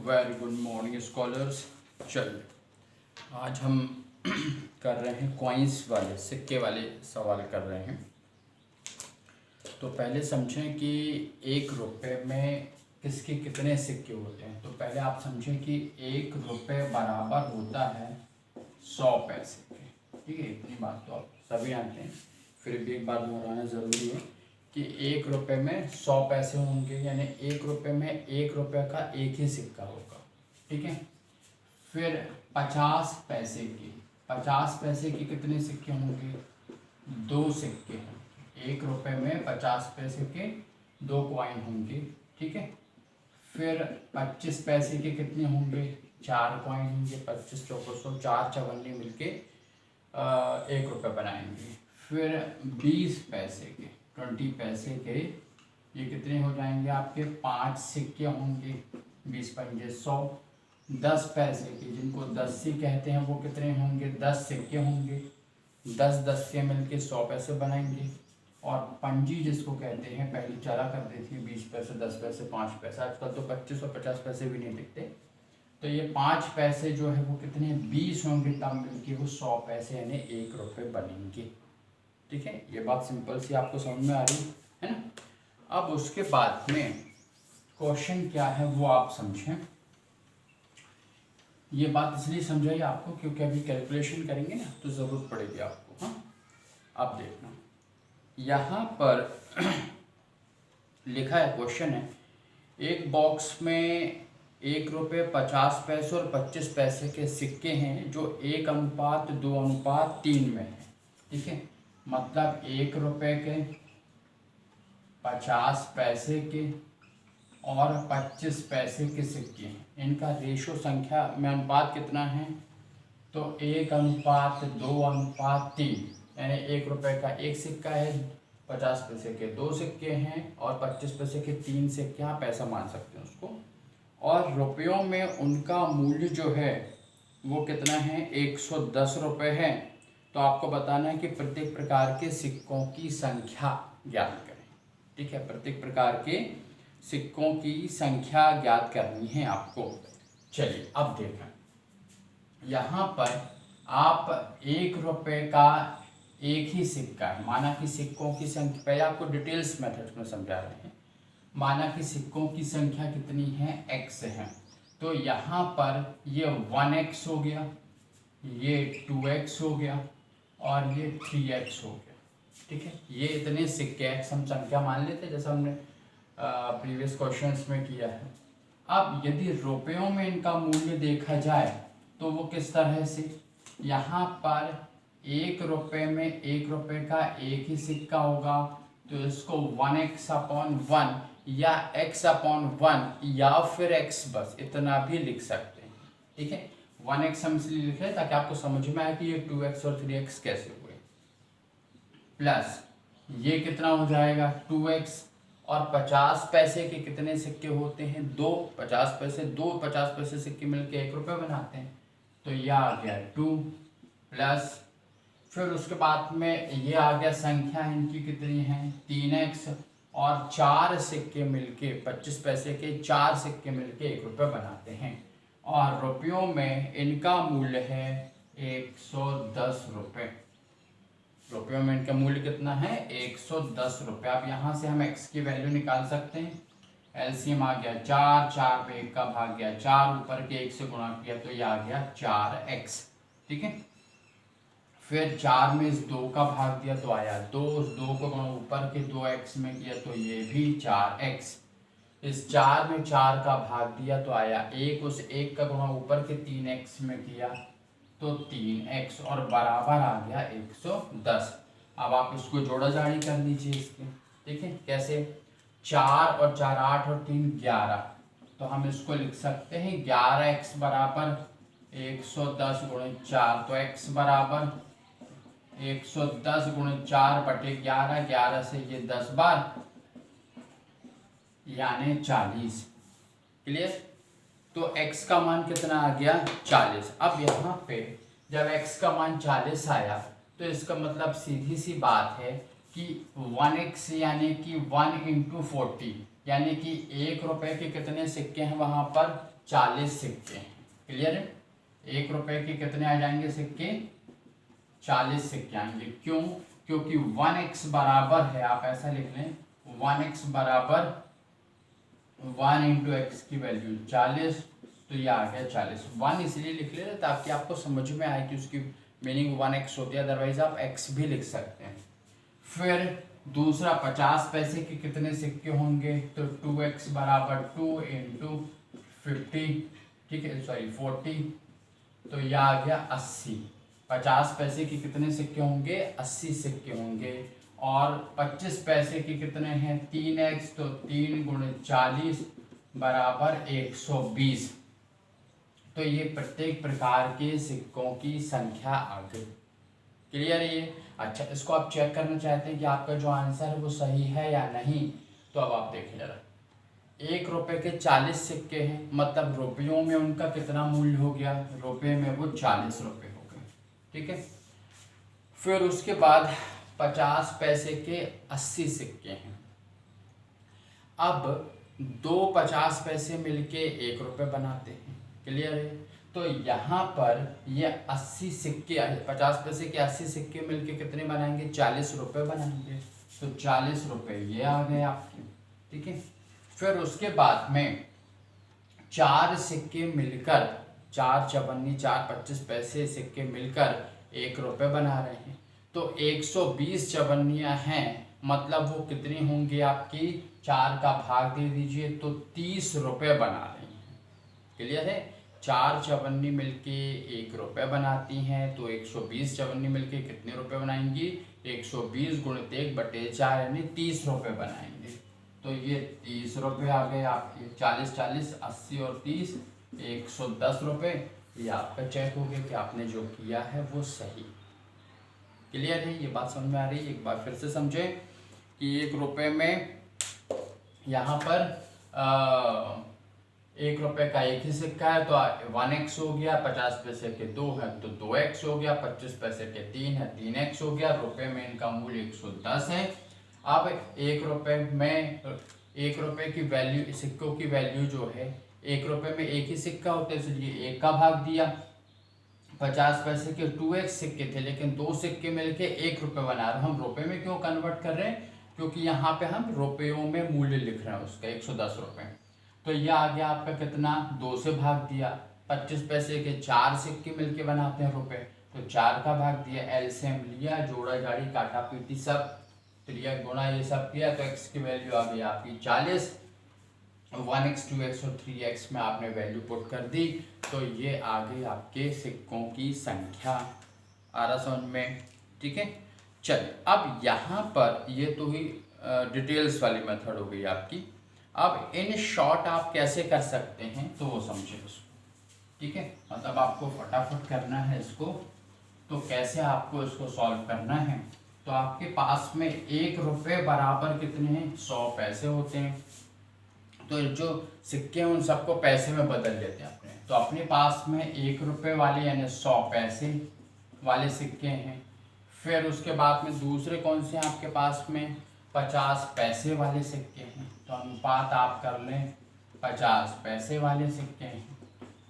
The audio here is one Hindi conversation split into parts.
Very good morning scholars. चलिए आज हम कर रहे हैं कॉइन्स वाले सिक्के वाले सवाल कर रहे हैं। तो पहले समझें कि 1 रुपये में किसके कितने सिक्के होते हैं। तो पहले आप समझें कि 1 रुपये बराबर होता है 100 पैसे के। ठीक है, इतनी बात तो आप सभी जानते हैं, फिर भी एक बार दोहराना ज़रूरी है कि 1 रुपये में 100 पैसे होंगे, यानी 1 रुपये में 1 रुपये का एक ही सिक्का होगा। ठीक है, फिर 50 पैसे की कितने सिक्के होंगे? 2 सिक्के होंगे। 1 रुपये में 50 पैसे के 2 कॉइन होंगे। ठीक है, फिर 25 पैसे के कितने होंगे? 4 कॉइन होंगे। 25 चौको 100, 4 चवन्नी मिलके 1 रुपये बनाएंगे। फिर 20 पैसे के 20 पैसे के ये कितने हो जाएंगे? आपके 5 सिक्के होंगे। 20 पंजे 100। 10 पैसे के जिनको 10 कहते हैं वो कितने होंगे? 10 सिक्के होंगे। 10 से मिलके 100 पैसे बनाएंगे। और पंजी जिसको कहते हैं, पहले चला करते थे 20 पैसे, 10 पैसे, 5 पैसे, आजकल तो 25 और 50 पैसे भी नहीं दिखते। तो ये 5 पैसे जो है वो कितने? 20 होंगे, तब मिलके वो 100 पैसे यानी 1 रुपये बनेंगे। ठीक है, ये बात सिंपल सी आपको समझ में आ रही है ना। अब उसके बाद में क्वेश्चन क्या है वो आप समझें। ये बात इसलिए समझाइए आपको क्योंकि अभी कैलकुलेशन करेंगे ना तो ज़रूरत पड़ेगी आपको। हाँ, अब देखना यहाँ पर लिखा है, क्वेश्चन है, एक बॉक्स में 1 रुपये 50 पैसे और 25 पैसे के सिक्के हैं जो 1:2:3 में है। ठीक है, मतलब 1 रुपये के, 50 पैसे के और 25 पैसे के सिक्के हैं। इनका रेशो संख्या में अनुपात कितना है? तो 1:2:3, यानी 1 रुपये का 1 सिक्का है, 50 पैसे के 2 सिक्के हैं और 25 पैसे के 3 सिक्के, आप पैसा मान सकते हैं उसको। और रुपयों में उनका मूल्य जो है वो कितना है? 110 रुपये है। तो आपको बताना है कि प्रत्येक प्रकार के सिक्कों की संख्या ज्ञात करें। ठीक है, प्रत्येक प्रकार के सिक्कों की संख्या ज्ञात करनी है आपको। चलिए अब देखें, यहाँ पर आप 1 रुपये का एक ही सिक्का है, माना कि सिक्कों की संख्या, पहले आपको डिटेल्स मेथड में समझा रहे हैं। माना कि सिक्कों की संख्या कितनी है? x है। तो यहाँ पर ये 1x हो गया, ये 2x हो गया और ये 3x हो गया। ठीक है, ये इतने सिक्के x हम संख्या मान लेते हैं जैसा हमने प्रीवियस क्वेश्चंस में किया है। अब यदि रुपयों में इनका मूल्य देखा जाए तो वो किस तरह से, यहाँ पर 1 रुपये में 1 रुपये का एक ही सिक्का होगा, तो इसको 1x/1 या x/1 या फिर x, बस इतना भी लिख सकते हैं। ठीक है, 1x हम इसलिए लिख रहे हैं ताकि आपको समझ में आए कि ये 2x और 3x कैसे हुए। प्लस ये कितना हो जाएगा? 2x। और 50 पैसे के कितने सिक्के होते हैं? 2। 50 पैसे सिक्के मिलके 1 रुपये बनाते हैं। तो ये आ गया 2 प्लस, फिर उसके बाद में ये आ गया संख्या इनकी कितनी है? 3x। और 4 सिक्के मिलके 25 पैसे के 4 सिक्के मिलके 1 रुपये बनाते हैं। और रुपयों में इनका मूल्य है 110 रुपये। रुपयों में इनका मूल्य कितना है? 110 रुपये। अब यहाँ से हम x की वैल्यू निकाल सकते हैं। एलसीएम आ गया 4, 4 पे 1 का भाग गया 4, ऊपर के 1 से गुणा किया तो ये आ गया 4x। ठीक है, फिर 4 में इस 2 का भाग दिया तो आया 2, उस 2 को गुणा ऊपर के 2x में किया तो ये भी 4x। इस 4 में 4 का भाग दिया तो आया 1, उस 1 का गुणा ऊपर के 3x में किया तो 3x और बराबर आ गया 110। अब आप इसको जोड़ा जाड़ी कर लीजिए इसके। ठीक है, कैसे? 4 और 4 8 और 3 11। तो हम इसको लिख सकते हैं 11x बराबर 110 गुणे 4। तो x बराबर 110 गुणे 4/11, 11 से ये 10 बार यानी 40। क्लियर? तो x का मान कितना आ गया? 40। अब यहाँ पे जब x का मान 40 आया तो इसका मतलब सीधी सी बात है कि 1x यानी कि 1 × 40, यानी कि 1 रुपये के कितने सिक्के हैं वहाँ पर? 40 सिक्के हैं। क्लियर है? 1 रुपए के कितने आ जाएंगे सिक्के? 40 सिक्के आएंगे। क्यों? क्योंकि 1x बराबर है, आप ऐसा लिख लें 1x बराबर 1 इंटू एक्स की वैल्यू 40, तो ये आ गया 40। 1 इसलिए लिख ले रहे ताकि आपको समझ में आए कि उसकी मीनिंग 1x होती है, अदरवाइज आप x भी लिख सकते हैं। फिर दूसरा 50 पैसे के कितने सिक्के होंगे? तो 2x बराबर 2 इंटू 50, ठीक है, सॉरी 40, तो यह आ गया 80। 50 पैसे के कितने सिक्के होंगे? 80 सिक्के होंगे। और 25 पैसे के कितने हैं? 3x, तो 3 गुणे 40 बराबर 120। तो ये प्रत्येक प्रकार के सिक्कों की संख्या आ गई। क्लियर है ये? अच्छा, इसको आप चेक करना चाहते हैं कि आपका जो आंसर है वो सही है या नहीं, तो अब आप देखिए जरा। 1 रुपए के 40 सिक्के हैं, मतलब रुपयों में उनका कितना मूल्य हो गया? रुपये में वो 40 रुपये हो गए। ठीक है। फिर उसके बाद 50 पैसे के 80 सिक्के हैं। अब दो 50 पैसे मिलके 1 रुपये बनाते हैं। क्लियर है? तो यहाँ पर ये 80 सिक्के, 50 पैसे के 80 सिक्के मिलके कितने बनाएंगे? 40 रुपये बनाएंगे। तो 40 रुपये ये आ गए आपके। ठीक है। फिर उसके बाद में 4 सिक्के मिलकर, 4 चवन्नी 4 25 पैसे सिक्के मिलकर 1 रुपये बना रहे हैं। तो 120 चवन्नियाँ हैं, मतलब वो कितनी होंगी आपकी? 4 का भाग दे दीजिए, तो 30 रुपये बना रही हैं। क्लियर है? 4 चवन्नी मिलके 1 रुपये बनाती हैं, तो 120 चवन्नी मिलके कितने रुपये बनाएंगी? 120 गुणित 1/4 यानी 30 रुपये बनाएंगे। तो ये 30 रुपये आ गए आपके। 40 40 80 और 30 110 रुपये। ये आपका चेक हो गया कि आपने जो किया है वो सही। क्लियर है? ये बात समझ में आ रही है? एक बार फिर से समझें कि 1 रुपये में यहाँ पर 1 रुपये का 1 ही सिक्का है, तो 1x हो गया। 50 पैसे के 2 है तो 2x हो गया। 25 पैसे के 3 है 3x हो गया। रुपये में इनका मूल्य 110 है। अब 1 रुपये में 1 रुपये की वैल्यू, सिक्कों की वैल्यू जो है, 1 रुपये में 1 ही सिक्का होता है, इसलिए 1 का भाग दिया। 50 पैसे के 2x सिक्के थे, लेकिन 2 सिक्के मिलके 1 रुपये बना रहे हैं। हम रुपये में क्यों कन्वर्ट कर रहे हैं? क्योंकि यहाँ पे हम रुपयों में मूल्य लिख रहे हैं उसका, 110 रुपये। तो ये आ गया आपका कितना? 2 से भाग दिया। 25 पैसे के 4 सिक्के मिलके बनाते हैं रुपये, तो 4 का भाग दिया। एलसीएम लिया, जोड़ा जाड़ी काटा पीटी सब त्रिया गुणा ये सब किया, तो x की वैल्यू आ गई आपकी 40। 1x 2x और 3x में आपने वैल्यू पुट कर दी, तो ये आ गई आपके सिक्कों की संख्या। आ रहा समझ में? ठीक है। चलिए, अब यहाँ पर ये तो ही डिटेल्स वाली मेथड हो गई आपकी। अब इन शॉर्ट आप कैसे कर सकते हैं तो वो समझे उसको। ठीक है, मतलब आपको फटाफट करना है इसको, तो कैसे आपको इसको सॉल्व करना है? तो आपके पास में 1 रुपये बराबर कितने हैं? 100 पैसे होते हैं। तो जो सिक्के हैं उन सबको पैसे में बदल लेते हैं अपने। तो अपने पास में 1 रुपये वाले यानी 100 पैसे वाले सिक्के हैं। फिर उसके बाद में दूसरे कौन से हैं आपके पास में? 50 पैसे वाले सिक्के हैं। तो अनुपात आप कर लें, 50 पैसे वाले सिक्के हैं।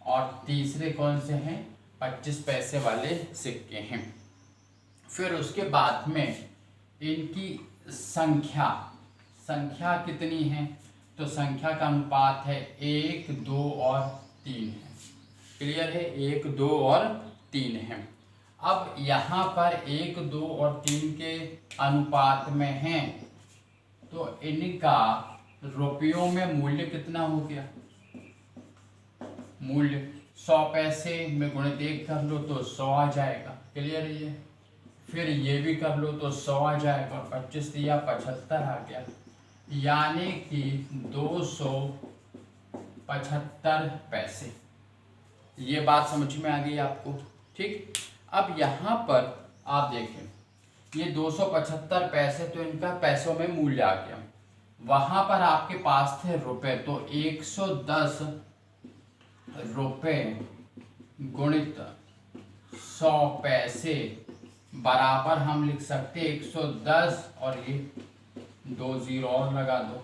और तीसरे कौन से हैं? 25 पैसे वाले सिक्के हैं। फिर उसके बाद में इनकी संख्या कितनी है? तो संख्या का अनुपात है 1 2 और 3 है। क्लियर है? 1 2 और 3 है। अब यहाँ पर 1 2 और 3 के अनुपात में हैं, तो इनका रुपयों में मूल्य कितना हो गया? मूल्य 100 पैसे में गुणित 1 कर लो तो 100 आ जाएगा। क्लियर है ये? फिर ये भी कर लो तो 100 आ जाएगा, और 25 दिया 75 आ गया, यानी कि 275 पैसे। ये बात समझ में आ गई आपको? ठीक। अब यहाँ पर आप देखें, ये 275 पैसे तो इनका पैसों में मूल्य आ गया। वहां पर आपके पास थे रुपए, तो 110 रुपये गुणित 100 पैसे बराबर हम लिख सकते 110, और ये 2 जीरो और लगा दो,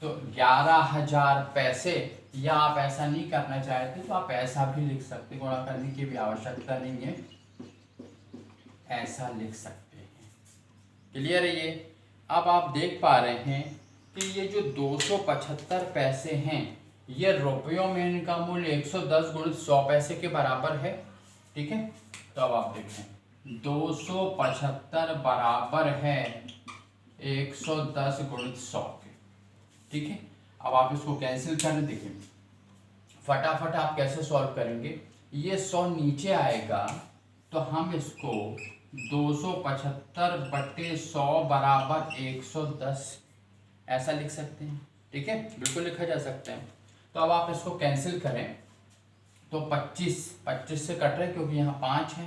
तो 11,000 पैसे, या आप ऐसा नहीं करना चाहते तो आप ऐसा भी लिख सकते, गुणा करने की भी आवश्यकता नहीं है, ऐसा लिख सकते हैं। क्लियर है ये। अब आप देख पा रहे हैं कि ये जो 275 पैसे हैं ये रुपयों में इनका मूल्य 110 गुणित 100 पैसे के बराबर है। ठीक है, तो अब आप देखें 275 बराबर है 110 गुणित 100 के। ठीक है, अब आप इसको कैंसिल करें। देखिए फटाफट आप कैसे सॉल्व करेंगे, ये 100 नीचे आएगा तो हम इसको 275 बटे 100 बराबर 110 ऐसा लिख सकते हैं। ठीक है, बिल्कुल लिखा जा सकता है। तो अब आप इसको कैंसिल करें तो 25 से कट रहे क्योंकि यहाँ 5 है,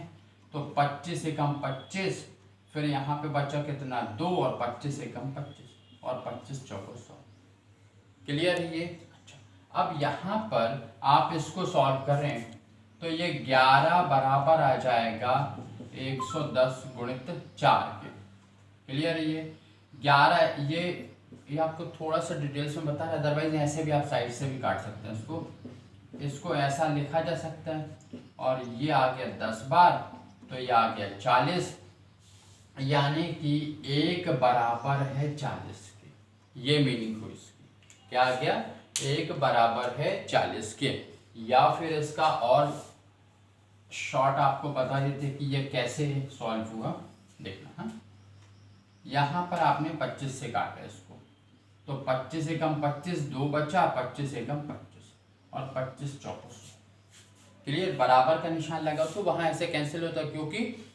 तो 25 से कम 25, फिर यहाँ पे बचा कितना 2, और 25 से कम 25, और 25 चौको 100। क्लियर है ये। अच्छा, अब यहाँ पर आप इसको सॉल्व करें तो ये 11 बराबर आ जाएगा 110 गुणित 4 के। क्लियर है ये। 11 ये आपको थोड़ा सा डिटेल्स में बता रहा है, अदरवाइज ऐसे भी आप साइड से भी काट सकते हैं इसको ऐसा लिखा जा सकता है। और ये आ गया 10 बार, तो ये आ गया 40, यानी कि 1 बराबर है 40 के। ये मीनिंग हुई इसकी, क्या आ गया 1 बराबर है 40 के। या फिर इसका और शॉर्ट आपको बता देते कि ये कैसे सॉल्व हुआ, देखना। हाँ, यहाँ पर आपने 25 से काटा इसको, तो 25 से कम 25 2 बचा, 25 से कम 25, और 25 चौको 100। क्लियर। बराबर का निशान लगा तो वहाँ ऐसे कैंसिल होता है, क्योंकि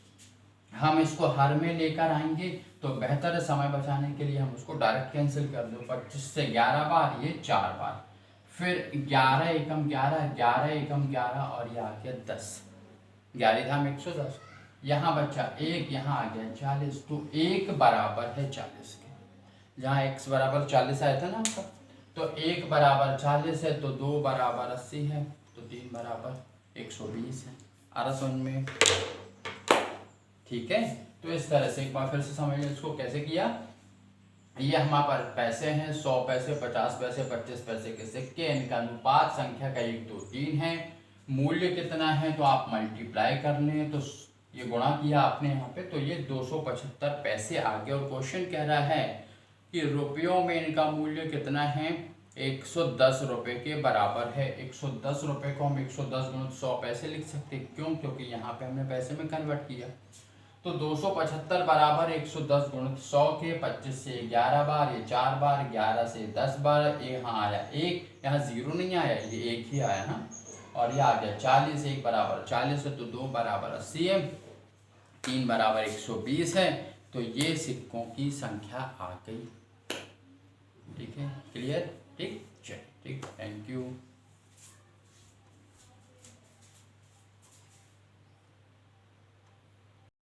हम इसको हर में लेकर आएंगे तो बेहतर है समय बचाने के लिए हम उसको डायरेक्ट कैंसिल कर दो। 25 से 11 बार, ये 4 बार, फिर 11 एकम 11, 11 एकम 11, और ये आ गया 10, 11 धाम 110, यहाँ बचा 1, यहाँ आ गया 40, तो 1 बराबर है 40 के। जहाँ x बराबर 40 आया था ना आपका, तो 1 बराबर 40 है, तो 2 बराबर 80 है, तो 3 बराबर 120 है। आ रहा समझ में। ठीक है, तो इस तरह से एक बार फिर से समझिए इसको कैसे किया। ये हमारे पास पैसे हैं, 100 पैसे, 50 पैसे, 25 पैसे के सिक्के, इनका अनुपात संख्या का 1 2 3 है। मूल्य कितना है तो आप मल्टीप्लाई कर लें, तो ये गुणा किया आपने यहाँ पे, तो ये 275 पैसे आ गए। और क्वेश्चन कह रहा है कि रुपयों में इनका मूल्य कितना है, 110 रुपये के बराबर है। 110 रुपये को हम 110 गुणित 100 पैसे लिख सकते हैं। क्यों? क्योंकि यहाँ पे हमने पैसे में कन्वर्ट किया। तो 275 बराबर 110 गुणित 100 के। 25 से 11 बार, ये 4 बार, 11 से 10 बार, यहाँ आया 1, यहाँ 0 नहीं आया, ये 1 ही आया ना। और ये आ गया 40, 1 बराबर 40 है, तो 2 बराबर 80 है, 3 बराबर 120 है। तो ये सिक्कों की संख्या आ गई। ठीक है, क्लियर। ठीक, चलिए, ठीक, थैंक यू।